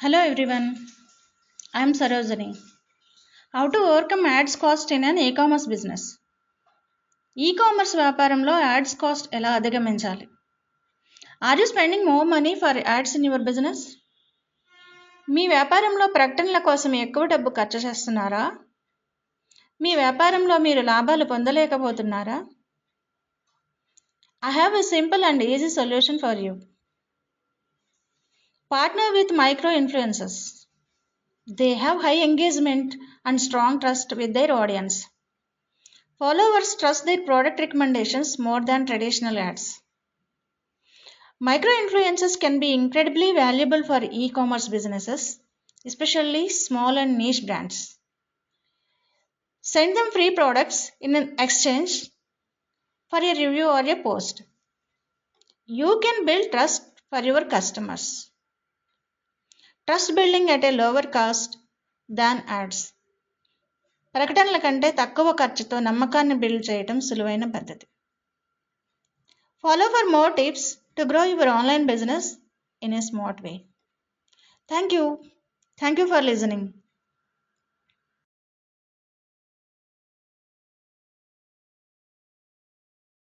Hello everyone, I am Sarojini. How to overcome ads cost in an e-commerce business? E-commerce వ్యాపారంలో ads cost ఎలా అధిగమించాలి? Are you spending more money for ads in your business? మీ వ్యాపారంలో ప్రకటనల కోసం ఎక్కువ డబ్బు ఖర్చు చేస్తున్నారా? మీ వ్యాపారంలో మీరు లాభాలు పొందలేకపోతున్నారా? I have a simple and easy solution for you. Partner with micro influencers. They have high engagement and strong trust with their audience. Followers trust their product recommendations more than traditional ads. Micro-influencers can be incredibly valuable for e-commerce businesses, especially small and niche brands. Send them free products in an exchange for a review or a post. You can build trust for your customers. Trust building at a lower cost than ads. ప్రకటనల కంటే తక్కువ ఖర్చుతో నమ్మకాన్ని build చేయడం సులువైన పద్ధతి. Follow for more tips to grow your online business in a smart way. Thank you. Thank you for listening.